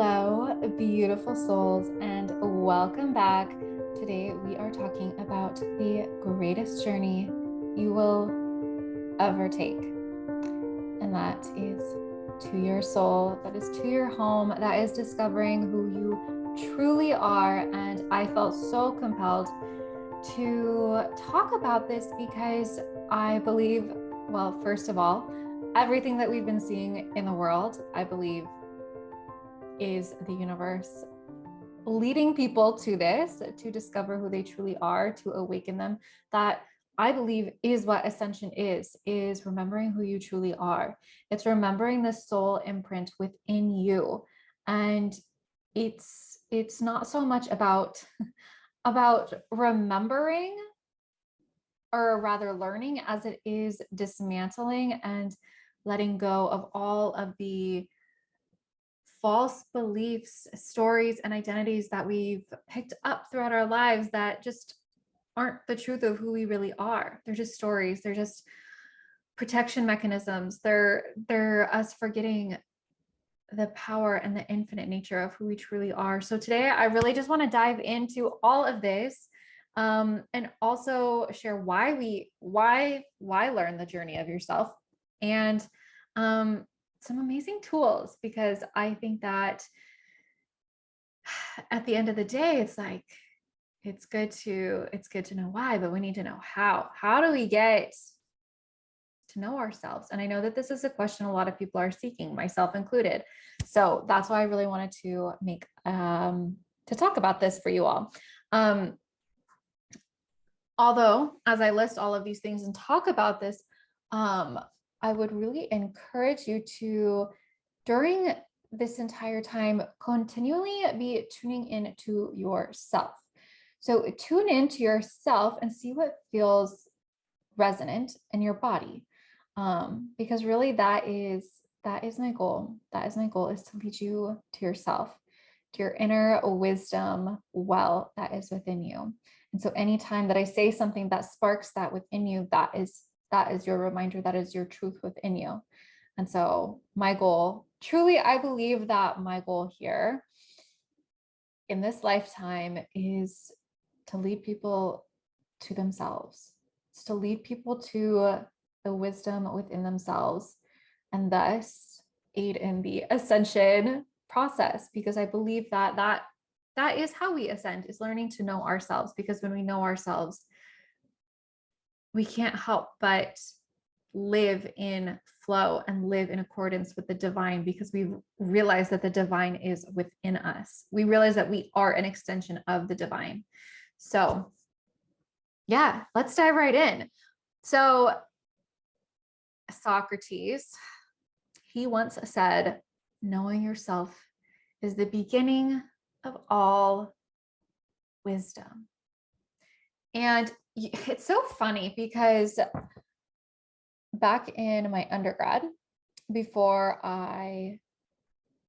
Hello, beautiful souls, and welcome back. Today, we are talking about the greatest journey you will ever take, and that is to your soul, that is to your home, that is discovering who you truly are. And I felt so compelled to talk about this because I believe, well, first of all, everything that we've been seeing in the world, I believe, is the universe leading people to this, to discover who they truly are, to awaken them. That I believe is what ascension is remembering who you truly are. It's remembering the soul imprint within you. And it's not so much about remembering, or rather learning, as it is dismantling and letting go of all of the false beliefs, stories, and identities that we've picked up throughout our lives that just aren't the truth of who we really are. They're just stories. They're just protection mechanisms. They're us forgetting the power and the infinite nature of who we truly are. So today, I really just want to dive into all of this, and also share why learn the journey of yourself, and some amazing tools, because I think that at the end of the day, it's like, it's good to know why, but we need to know how. How do we get to know ourselves? And I know that this is a question a lot of people are seeking, myself included. So that's why I really wanted to make to talk about this for you all. Although, as I list all of these things and talk about this, I would really encourage you to, during this entire time, continually be tuning into yourself. So tune into yourself and see what feels resonant in your body. Because really that is my goal. That is my goal, is to lead you to yourself, to your inner wisdom well that is within you. And so anytime that I say something that sparks that within you, that is your reminder, that is your truth within you. And so my goal, truly, I believe that my goal here in this lifetime is to lead people to themselves. It's to lead people to the wisdom within themselves, and thus aid in the ascension process, because I believe that is how we ascend, is learning to know ourselves. Because when we know ourselves, we can't help but live in flow and live in accordance with the divine, because we realize that the divine is within us. We realize that we are an extension of the divine. So yeah, let's dive right in. So Socrates, he once said, knowing yourself is the beginning of all wisdom. And it's so funny because back in my undergrad, before I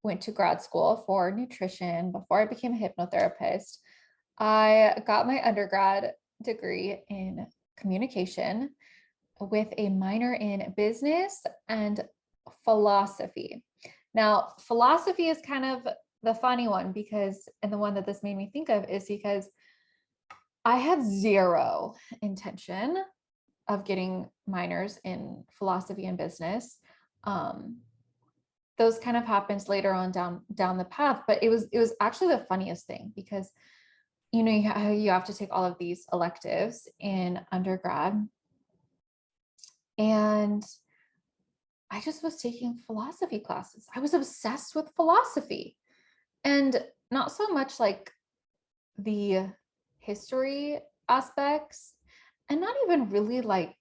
went to grad school for nutrition, before I became a hypnotherapist, I got my undergrad degree in communication with a minor in business and philosophy. Now, philosophy is kind of the funny one, because, and the one that this made me think of, is because I had zero intention of getting minors in philosophy and business. Those kind of happens later on down the path, but it was actually the funniest thing, because you have to take all of these electives in undergrad, and I just was taking philosophy classes. I was obsessed with philosophy, and not so much like the history aspects, and not even really like,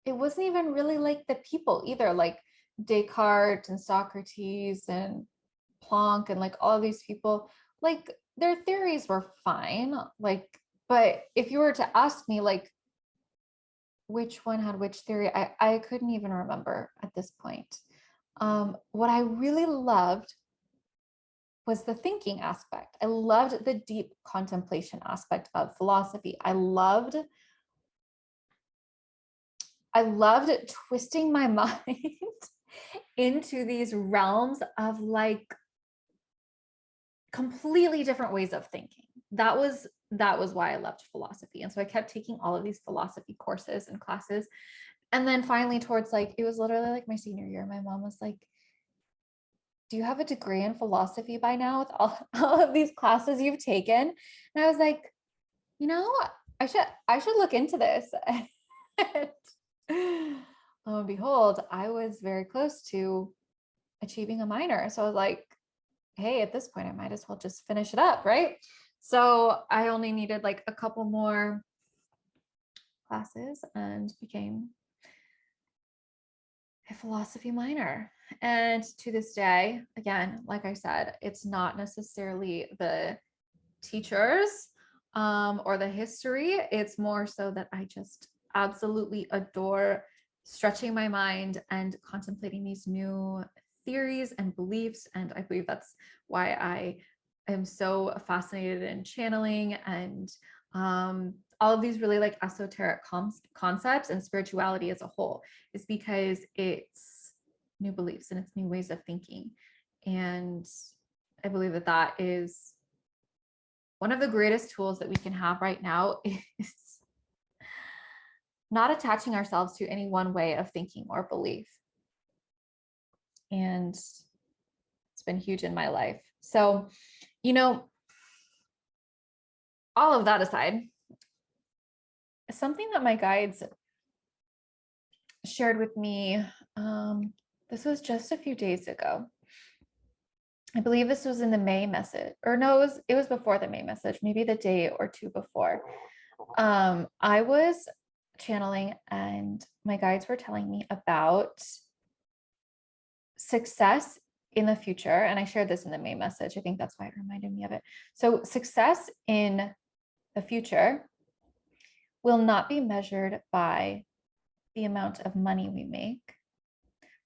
it wasn't even really like the people either, like Descartes and Socrates and Planck and like all of these people, like their theories were fine, like, but if you were to ask me like which one had which theory, I couldn't even remember at this point. What I really loved was the thinking aspect. I loved the deep contemplation aspect of philosophy. I loved twisting my mind into these realms of like completely different ways of thinking. That was why I loved philosophy. And so I kept taking all of these philosophy courses and classes. And then finally, towards like, it was literally like my senior year, my mom was like, do you have a degree in philosophy by now with all of these classes you've taken? And I was like, you know, I should look into this. And lo and behold, I was very close to achieving a minor. So I was like, hey, at this point, I might as well just finish it up, right? So I only needed like a couple more classes and became a philosophy minor. And to this day, again, like I said, it's not necessarily the teachers or the history. It's more so that I just absolutely adore stretching my mind and contemplating these new theories and beliefs. And I believe that's why I am so fascinated in channeling and all of these really like esoteric concepts and spirituality as a whole, is because it's new beliefs and it's new ways of thinking. And I believe that that is one of the greatest tools that we can have right now, is not attaching ourselves to any one way of thinking or belief. And it's been huge in my life. So, all of that aside, something that my guides shared with me, this was just a few days ago. I believe this was in the May message, or no, it was before the May message, maybe the day or two before. I was channeling and my guides were telling me about success in the future. And I shared this in the May message. I think that's why it reminded me of it. So success in the future will not be measured by the amount of money we make,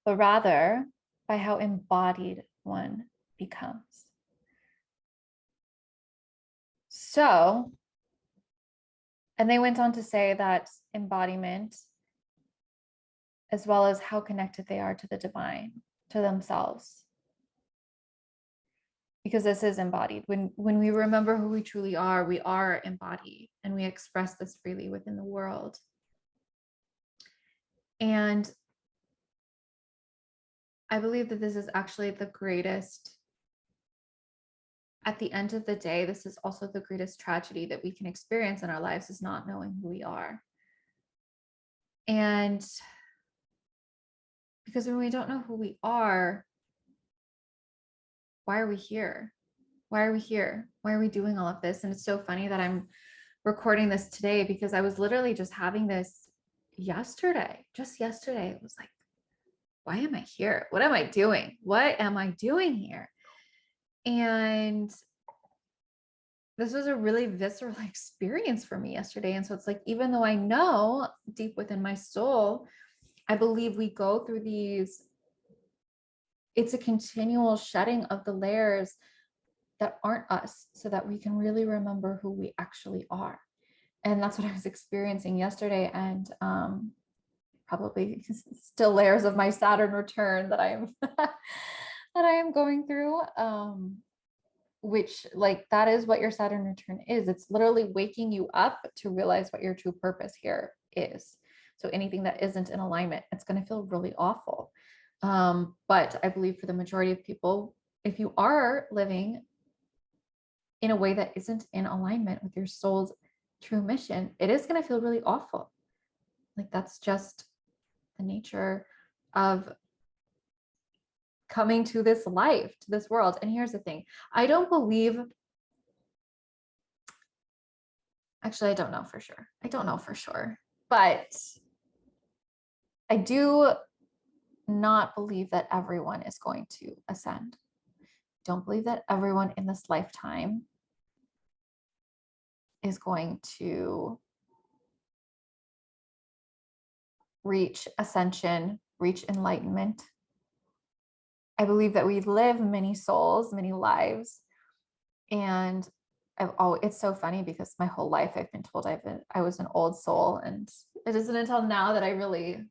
but rather by how embodied one becomes. So, and they went on to say that embodiment, as well as how connected they are to the divine, to themselves, because this is embodied. When we remember who we truly are, we are embodied, and we express this freely within the world. And I believe that this is actually the greatest, at the end of the day, this is also the greatest tragedy that we can experience in our lives, is not knowing who we are. And because when we don't know who we are, why are we here? Why are we here? Why are we doing all of this? And it's so funny that I'm recording this today, because I was literally just having this yesterday. Just yesterday, it was like, why am I here? What am I doing? What am I doing here? And this was a really visceral experience for me yesterday. And so it's like, even though I know deep within my soul, I believe we go through these, it's a continual shedding of the layers that aren't us, so that we can really remember who we actually are. And that's what I was experiencing yesterday. And probably still layers of my Saturn return that I am that I am going through. Which, like, that is what your Saturn return is. It's literally waking you up to realize what your true purpose here is. So anything that isn't in alignment, it's going to feel really awful. But I believe for the majority of people, if you are living in a way that isn't in alignment with your soul's true mission, it is going to feel really awful. Like, that's just the nature of coming to this life, to this world. And here's the thing, I don't know for sure. I don't know for sure, but I do not believe that everyone is going to ascend. Don't believe that everyone in this lifetime is going to reach ascension, reach enlightenment. I believe that we live many souls, many lives. And it's so funny, because my whole life I've been told I was an old soul. And it isn't until now that I really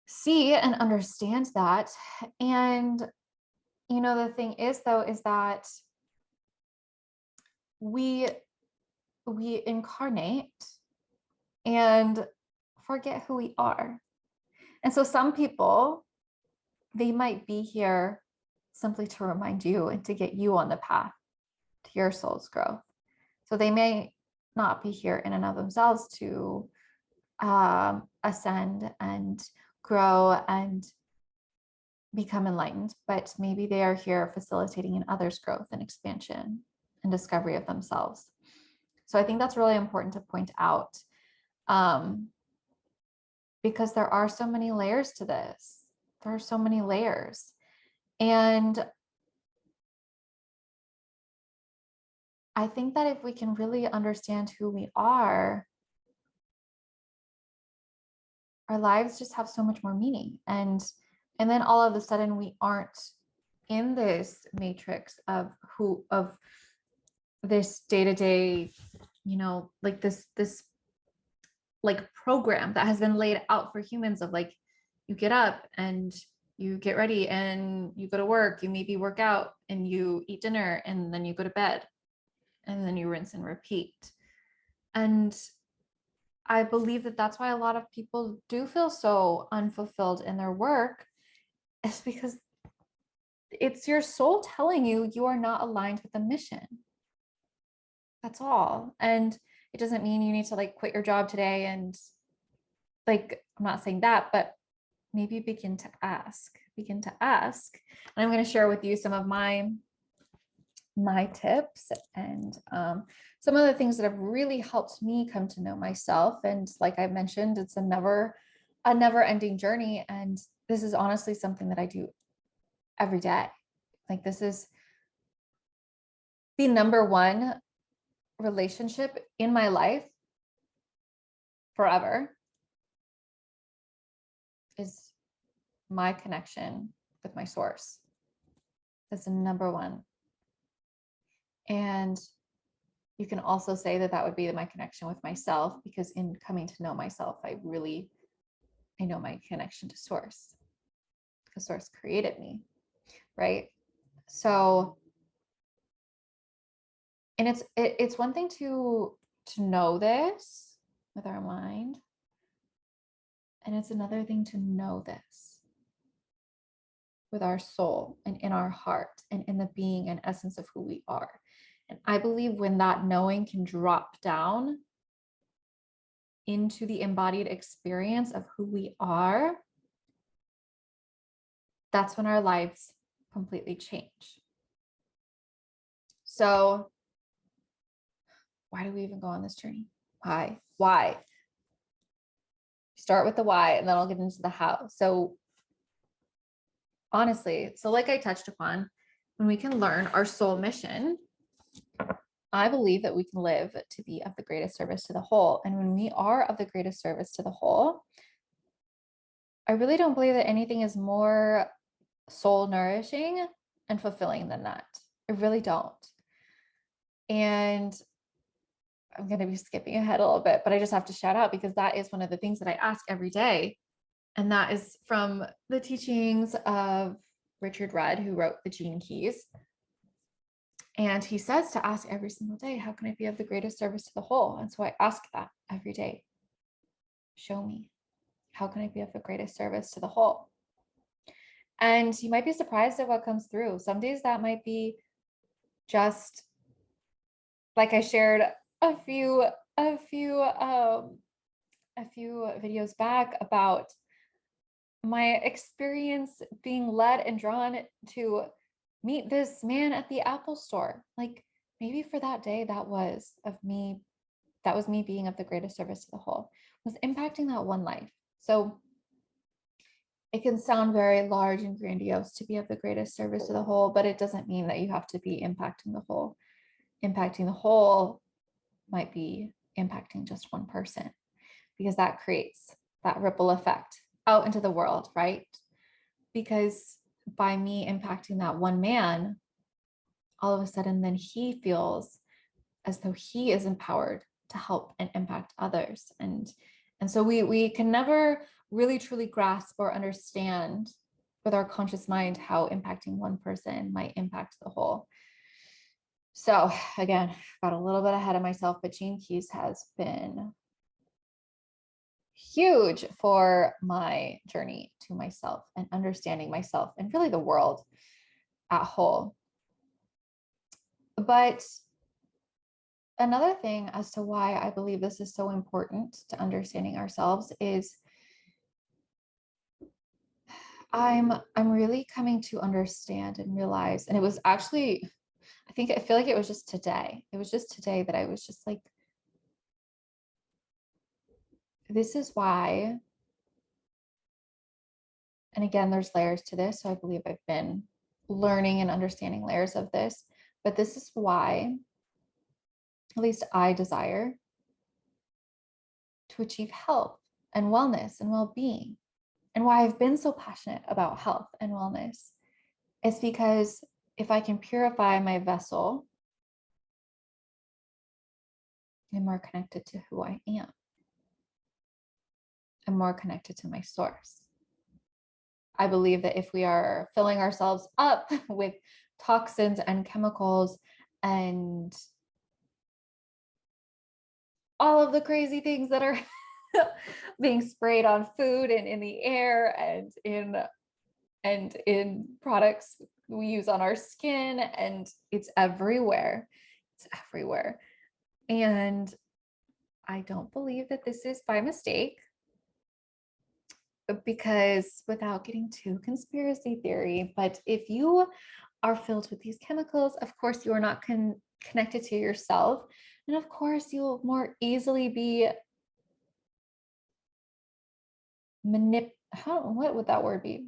see and understand that. And, the thing is, though, is that we incarnate and forget who we are. And so some people, they might be here simply to remind you and to get you on the path to your soul's growth. So they may not be here in and of themselves to ascend and grow and become enlightened, but maybe they are here facilitating in others' growth and expansion and discovery of themselves. So I think that's really important to point out, because there are so many layers to this. There are so many layers. And I think that if we can really understand who we are, our lives just have so much more meaning. And then all of a sudden we aren't in this matrix of this day-to-day, like this like program that has been laid out for humans of like, you get up and you get ready and you go to work, you maybe work out and you eat dinner and then you go to bed and then you rinse and repeat. And I believe that that's why a lot of people do feel so unfulfilled in their work, is because it's your soul telling you you are not aligned with the mission. That's all. And it doesn't mean you need to like quit your job today. And like, I'm not saying that, but maybe begin to ask. And I'm going to share with you some of my tips and some of the things that have really helped me come to know myself. And like I mentioned, it's a never ending journey. And this is honestly something that I do every day. Like, this is the number one relationship in my life forever, is my connection with my source. That's the number one. And you can also say that that would be my connection with myself, because in coming to know myself, I know my connection to source, because source created me, right? So, and it's one thing to know this with our mind, and it's another thing to know this with our soul and in our heart and in the being and essence of who we are. And I believe when that knowing can drop down into the embodied experience of who we are, that's when our lives completely change. So why do we even go on this journey? Why? Start with the why, and then I'll get into the how. So honestly, like I touched upon, when we can learn our soul mission, I believe that we can live to be of the greatest service to the whole. And when we are of the greatest service to the whole, I really don't believe that anything is more soul nourishing and fulfilling than that. I really don't. And I'm going to be skipping ahead a little bit, but I just have to shout out, because that is one of the things that I ask every day. And that is from the teachings of Richard Rudd, who wrote the Gene Keys. And he says to ask every single day, how can I be of the greatest service to the whole? And so I ask that every day. Show me, how can I be of the greatest service to the whole? And you might be surprised at what comes through. Some days that might be just like I shared a few videos back about my experience being led and drawn to meet this man at the Apple store. Like, maybe for that day, that was me being of the greatest service to the whole, was impacting that one life. So it can sound very large and grandiose to be of the greatest service to the whole, but it doesn't mean that you have to be impacting the whole. Impacting the whole might be impacting just one person, because that creates that ripple effect out into the world, right? Because by me impacting that one man, all of a sudden then he feels as though he is empowered to help and impact others. And so we can never really truly grasp or understand with our conscious mind how impacting one person might impact the whole. So again, got a little bit ahead of myself, but Gene Keys has been huge for my journey to myself and understanding myself and really the world at whole. But another thing as to why I believe this is so important to understanding ourselves is I'm really coming to understand and realize, and it was actually, I feel like it was just today. It was just today that I was just like, this is why, and again, there's layers to this. So I believe I've been learning and understanding layers of this, but this is why, at least I desire to achieve health and wellness and well-being. And why I've been so passionate about health and wellness is because if I can purify my vessel, I'm more connected to who I am. I'm more connected to my source. I believe that if we are filling ourselves up with toxins and chemicals and all of the crazy things that are being sprayed on food and in the air and in products we use on our skin, and it's everywhere. It's everywhere. And I don't believe that this is by mistake, because without getting too conspiracy theory, but if you are filled with these chemicals, of course you are not connected to yourself. And of course you'll more easily be what would that word be?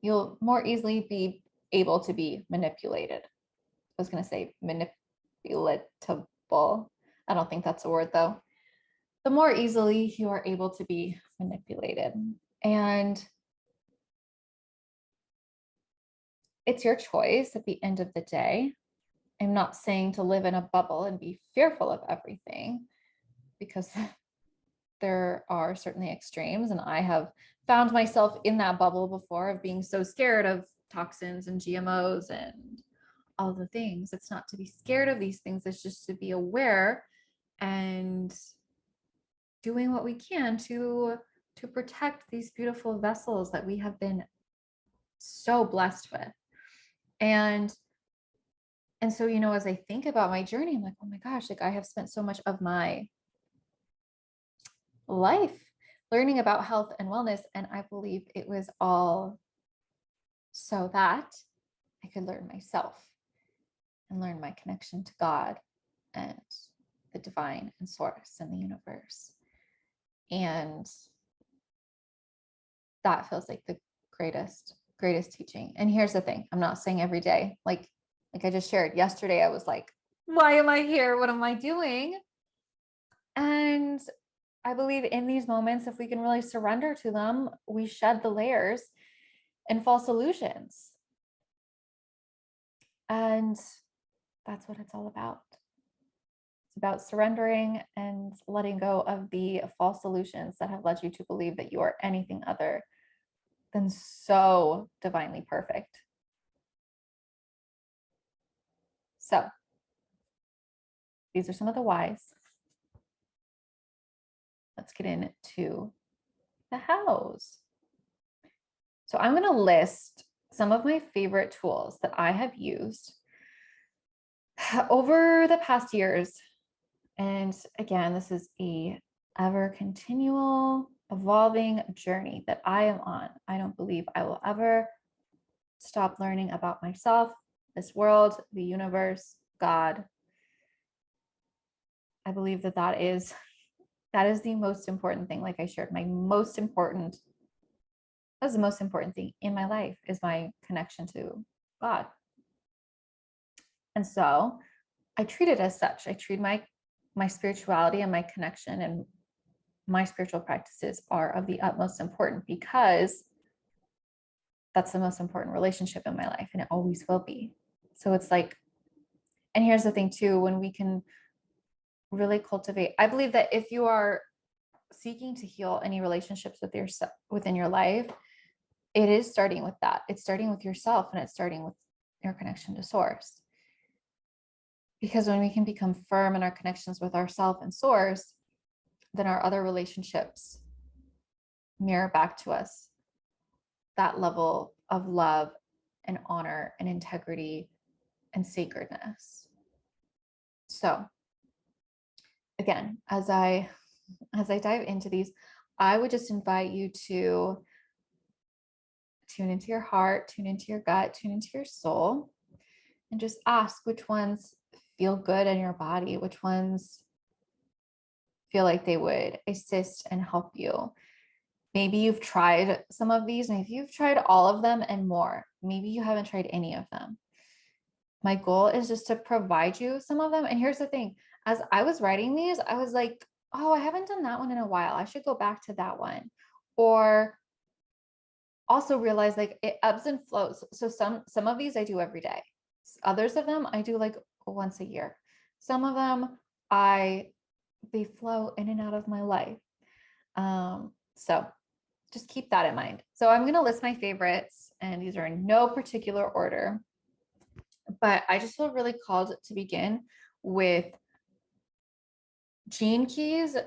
You'll more easily be able to be manipulated. I was going to say manipulatable. I don't think that's a word though. The more easily you are able to be manipulated. And it's your choice at the end of the day. I'm not saying to live in a bubble and be fearful of everything, because there are certainly extremes. And I have found myself in that bubble before of being so scared of toxins and GMOs and all the things. It's not to be scared of these things, it's just to be aware and doing what we can to protect these beautiful vessels that we have been so blessed with. And so, as I think about my journey, I'm like, oh my gosh, like I have spent so much of my life learning about health and wellness. And I believe it was all so that I could learn myself and learn my connection to God and the divine and source and the universe. And that feels like the greatest teaching. And here's the thing, I'm not saying every day, like I just shared yesterday, I was like, why am I here? What am I doing? And I believe in these moments, if we can really surrender to them, we shed the layers and false illusions. And that's what it's all about. It's about surrendering and letting go of the false illusions that have led you to believe that you are anything other than so divinely perfect. So these are some of the whys. Let's get into the hows. So I'm going to list some of my favorite tools that I have used over the past years. And again, this is a ever continual evolving journey that I am on. I don't believe I will ever stop learning about myself, this world, the universe, God. I believe that is the most important thing. Like I shared, that's the most important thing in my life, is my connection to God. And so I treat it as such. I treat my spirituality and my connection and my spiritual practices are of the utmost importance, because that's the most important relationship in my life, and it always will be. So it's like, and here's the thing too, when we can really cultivate, I believe that if you are seeking to heal any relationships with yourself within your life, it is starting with that. It's starting with yourself, and it's starting with your connection to source. Because when we can become firm in our connections with ourself and source, then our other relationships mirror back to us that level of love and honor and integrity and sacredness. So again, as I dive into these, I would just invite you to tune into your heart, tune into your gut, tune into your soul, and just ask which ones feel good in your body, which ones feel like they would assist and help you. Maybe you've tried some of these, maybe you've tried all of them and more. Maybe you haven't tried any of them. My goal is just to provide you some of them. And here's the thing, as I was writing these, I was like, oh, I haven't done that one in a while. I should go back to that one. Or also realize like it ebbs and flows. So some of these I do every day. Others of them I do like once a year. Some of them they flow in and out of my life. So just keep that in mind. So I'm going to list my favorites, and these are in no particular order, but I just feel really called to begin with gene keys,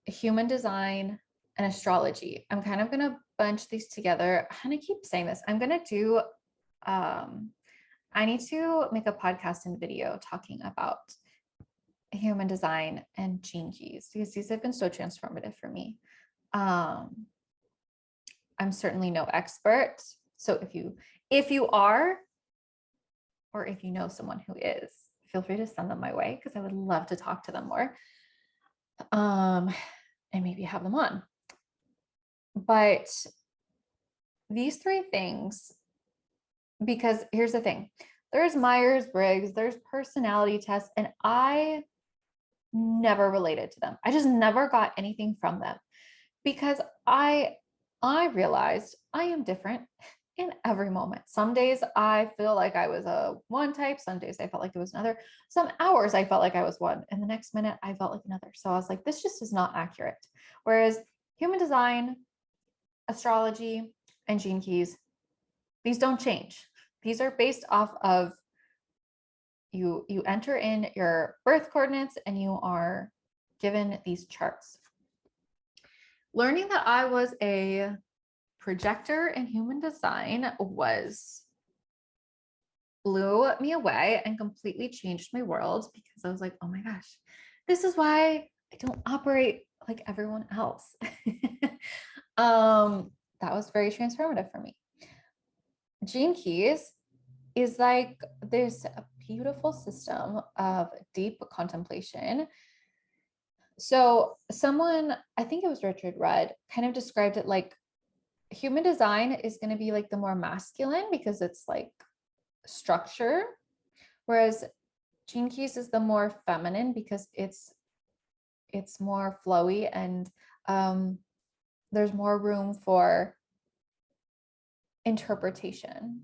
human design, and astrology. I'm kind of going to bunch these together. I'm going to keep saying this. I'm going to do, I need to make a podcast and video talking about human design and gene keys, because these have been so transformative for me. I'm certainly no expert. So if you are, or if you know someone who is, feel free to send them my way, because I would love to talk to them more. And maybe have them on. But these three things, because here's the thing, there's Myers-Briggs, there's personality tests, and I never related to them. I just never got anything from them, because I realized I am different in every moment. Some days I feel like I was a one type, some days I felt like it was another, some hours I felt like I was one, and the next minute I felt like another. So I was like, this just is not accurate. Whereas human design, astrology, and gene keys, these don't change. These are based off of you enter in your birth coordinates and you are given these charts. Learning that I was a projector in human design blew me away and completely changed my world, because I was like, oh my gosh, this is why I don't operate like everyone else. That was very transformative for me. Gene keys is like this beautiful system of deep contemplation. So someone, I think it was Richard Rudd, kind of described it like human design is going to be like the more masculine, because it's like structure, whereas gene keys is the more feminine, because it's more flowy, and there's more room for interpretation.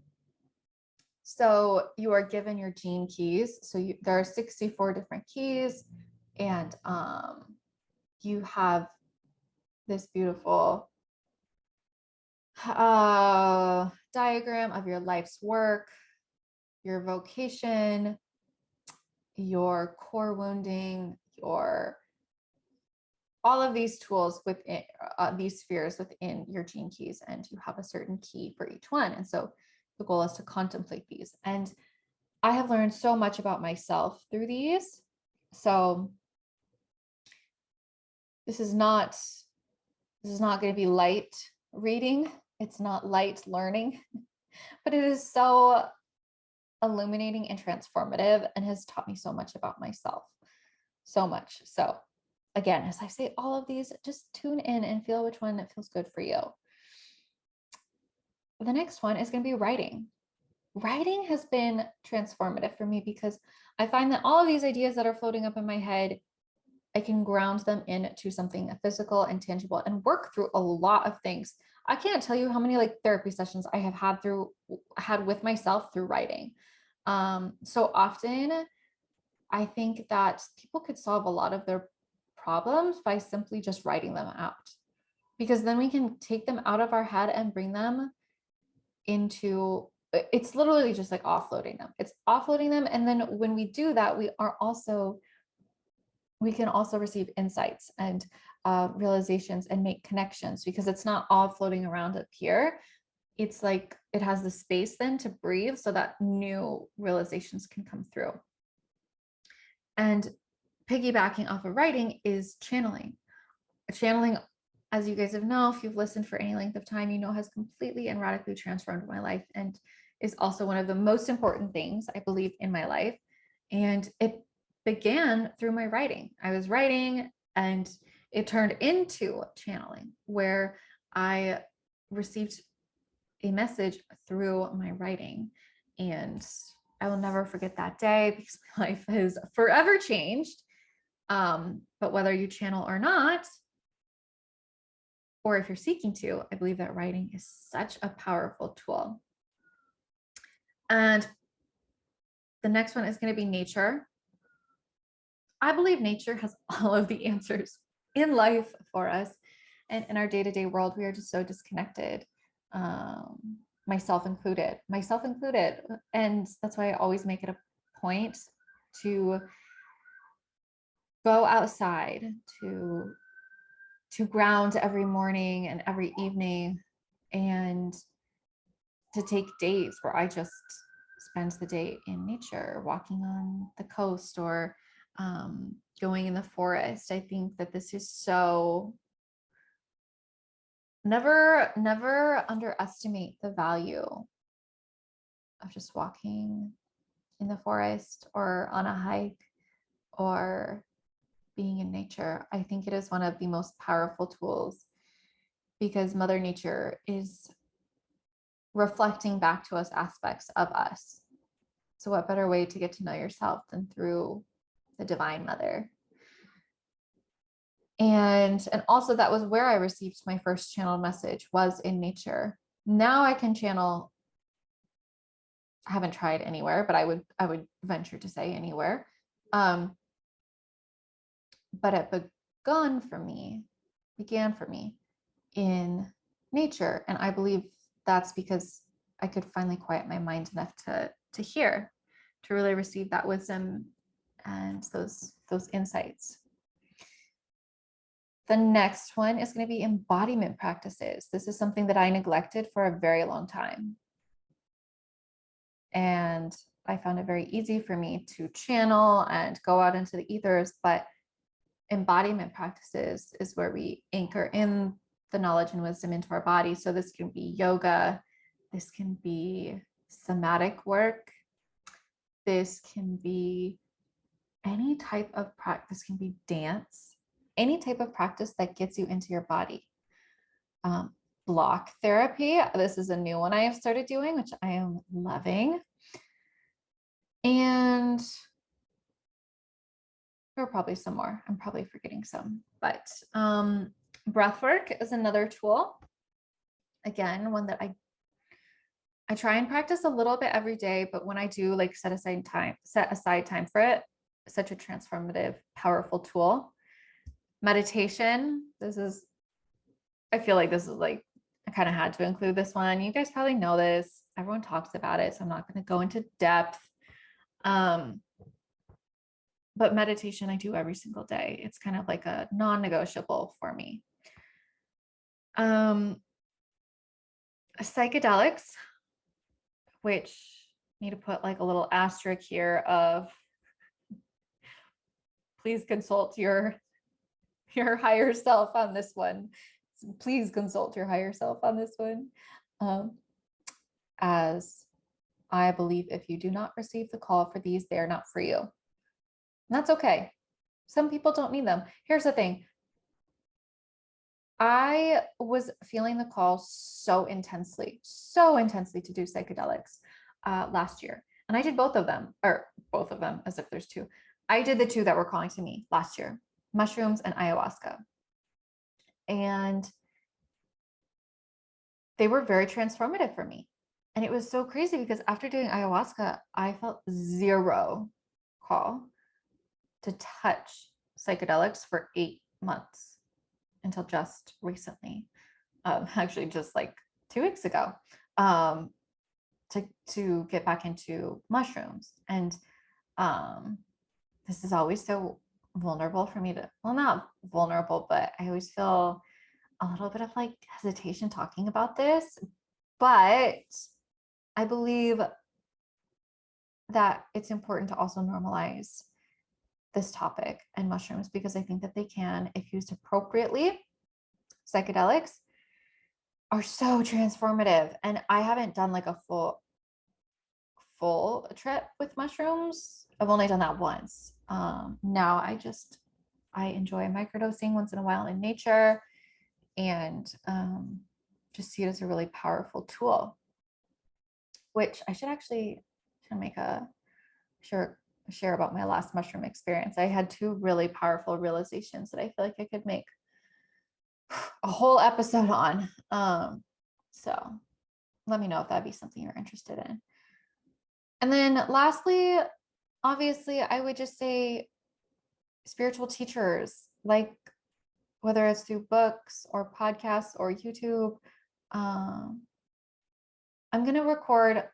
So you are given your gene keys. So there are 64 different keys, and you have this beautiful diagram of your life's work, your vocation, your core wounding, all of these tools within these spheres within your gene keys, and you have a certain key for each one. And so the goal is to contemplate these. And I have learned so much about myself through these. So this is not going to be light reading. It's not light learning, but it is so illuminating and transformative, and has taught me so much about myself. So much. So again, as I say all of these, just tune in and feel which one feels good for you. The next one is going to be writing. Writing has been transformative for me, because I find that all of these ideas that are floating up in my head, I can ground them into something physical and tangible, and work through a lot of things. I can't tell you how many like therapy sessions I have had with myself through writing. So often I think that people could solve a lot of their problems by simply just writing them out, because then we can take them out of our head and bring them into it's literally just like offloading them. It's offloading them. And then when we do that, we can also receive insights and realizations and make connections, because it's not all floating around up here. It's like it has the space then to breathe so that new realizations can come through. And piggybacking off of writing is channeling. Channeling, as you guys have known, if you've listened for any length of time, you know, has completely and radically transformed my life, and is also one of the most important things I believe in my life. And it began through my writing. I was writing and it turned into channeling, where I received a message through my writing. And I will never forget that day, because my life has forever changed. But whether you channel or not, or if you're seeking to, I believe that writing is such a powerful tool. And the next one is going to be nature. I believe nature has all of the answers in life for us. And in our day-to-day world, we are just so disconnected, myself included. And that's why I always make it a point to go outside, to ground every morning and every evening, and to take days where I just spend the day in nature, walking on the coast, or going in the forest. I think that this is so, never underestimate the value of just walking in the forest or on a hike or being in nature. I think it is one of the most powerful tools, because Mother Nature is reflecting back to us aspects of us. So what better way to get to know yourself than through the Divine Mother? And also, that was where I received my first channeled message, was in nature. Now I can channel, I haven't tried anywhere, but I would venture to say anywhere. But it began for me in nature. And I believe that's because I could finally quiet my mind enough to hear, to really receive that wisdom and those insights. The next one is going to be embodiment practices. This is something that I neglected for a very long time. And I found it very easy for me to channel and go out into the ethers, but embodiment practices is where we anchor in the knowledge and wisdom into our body. So this can be yoga, this can be somatic work, this can be any type of practice, can be dance, any type of practice that gets you into your body. Block therapy, this is a new one I have started doing, which I am loving. And there are probably some more. I'm probably forgetting some, but breath work is another tool. Again, one that I try and practice a little bit every day, but when I do, like, set aside time for it, such a transformative, powerful tool. Meditation. I feel like this is like, I kind of had to include this one. You guys probably know this. Everyone talks about it, so I'm not going to go into depth. But meditation I do every single day. It's kind of like a non-negotiable for me. Psychedelics, which need to put like a little asterisk here of, please consult your higher self on this one. Please consult your higher self on this one. As I believe if you do not receive the call for these, they are not for you. And that's okay. Some people don't need them. Here's the thing. I was feeling the call so intensely to do psychedelics last year. And I did both of them as if there's two. I did the two that were calling to me last year, mushrooms and ayahuasca. And they were very transformative for me. And it was so crazy because after doing ayahuasca, I felt zero call to touch psychedelics for 8 months until just recently. Actually, just like 2 weeks ago, to to get back into mushrooms. And this is always so vulnerable for me to, well, not vulnerable, but I always feel a little bit of like hesitation talking about this. But I believe that it's important to also normalize this topic and mushrooms, because I think that they can, if used appropriately, psychedelics are so transformative. And I haven't done like a full trip with mushrooms. I've only done that once. Now I enjoy microdosing once in a while in nature, and just see it as a really powerful tool, which I should make a share about my last mushroom experience. I had two really powerful realizations that I feel like I could make a whole episode on. So let me know if that'd be something you're interested in. And then lastly, obviously, I would just say spiritual teachers, like whether it's through books or podcasts or YouTube. I'm going to record.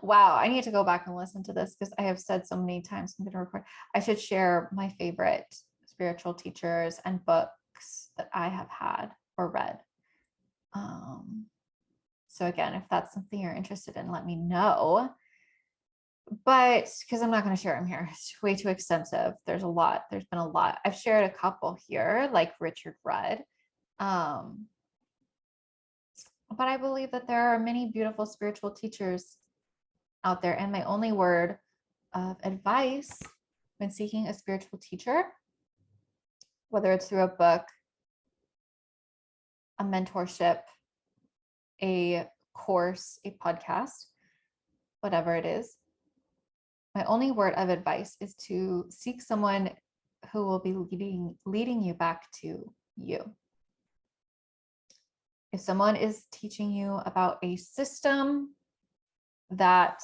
Wow, I need to go back and listen to this because I have said so many times I'm going to record. I should share my favorite spiritual teachers and books that I have had or read. So again, if that's something you're interested in, let me know. But because I'm not going to share them here, it's way too extensive. There's been a lot. I've shared a couple here, like Richard Rudd. But I believe that there are many beautiful spiritual teachers out there. And my only word of advice when seeking a spiritual teacher, whether it's through a book, a mentorship, a course, a podcast, whatever it is, my only word of advice is to seek someone who will be leading you back to you. If someone is teaching you about a system that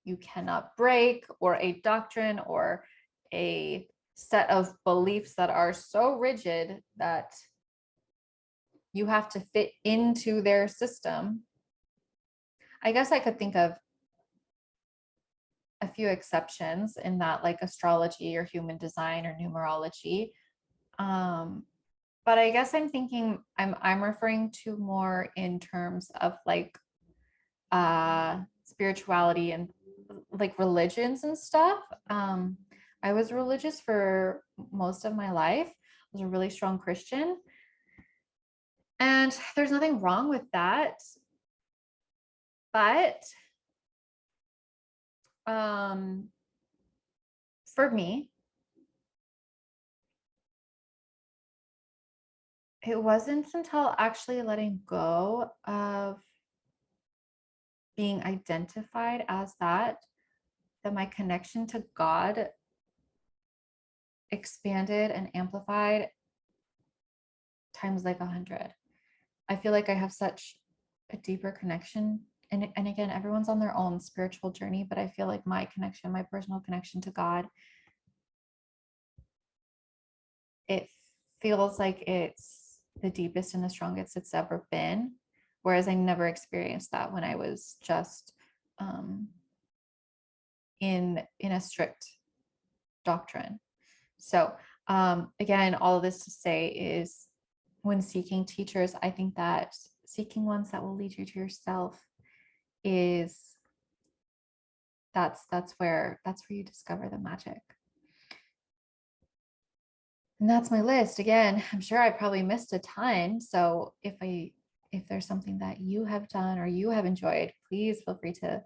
you cannot break, or a doctrine or a set of beliefs that are so rigid that you have to fit into their system, I guess I could think of a few exceptions in that, like astrology or human design or numerology. But I guess I'm referring to more in terms of like spirituality and like religions and stuff. I was religious for most of my life. I was a really strong Christian. And there's nothing wrong with that. But for me, it wasn't until actually letting go of being identified as that my connection to God expanded and amplified times like 100. I feel like I have such a deeper connection. And again, everyone's on their own spiritual journey, but I feel like my personal connection to God, it feels like it's the deepest and the strongest it's ever been. Whereas I never experienced that when I was just in a strict doctrine. So again, all of this to say is, when seeking teachers, I think that seeking ones that will lead you to yourself that's where you discover the magic. And that's my list. Again, I'm sure I probably missed a ton. So if there's something that you have done or you have enjoyed, please feel free to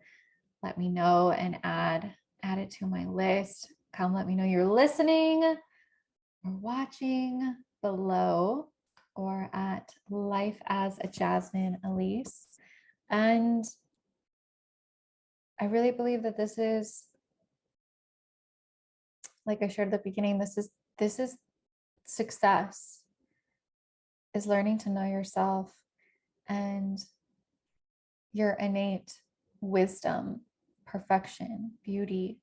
let me know and add it to my list. Come let me know you're listening or watching below, or at Life as a Jasmine Elise. And I really believe that this is, like I shared at the beginning, this is success, is learning to know yourself and your innate wisdom, perfection, beauty,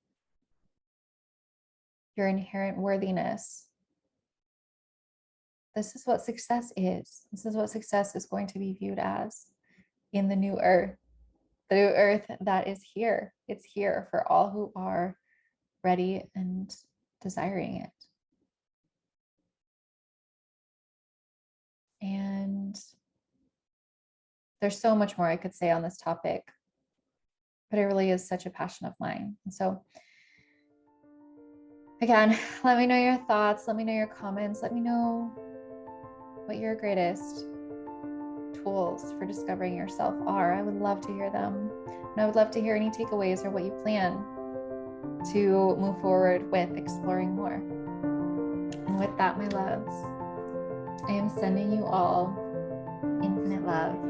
your inherent worthiness. This is what success is. This is what success is going to be viewed as in the new earth. the new earth that is here. It's here for all who are ready and desiring it. And there's so much more I could say on this topic, but it really is such a passion of mine. And so again, let me know your thoughts. Let me know your comments. Let me know what your greatest tools for discovering yourself are. I would love to hear them. And I would love to hear any takeaways or what you plan to move forward with exploring more. And with that, my loves, I am sending you all infinite love.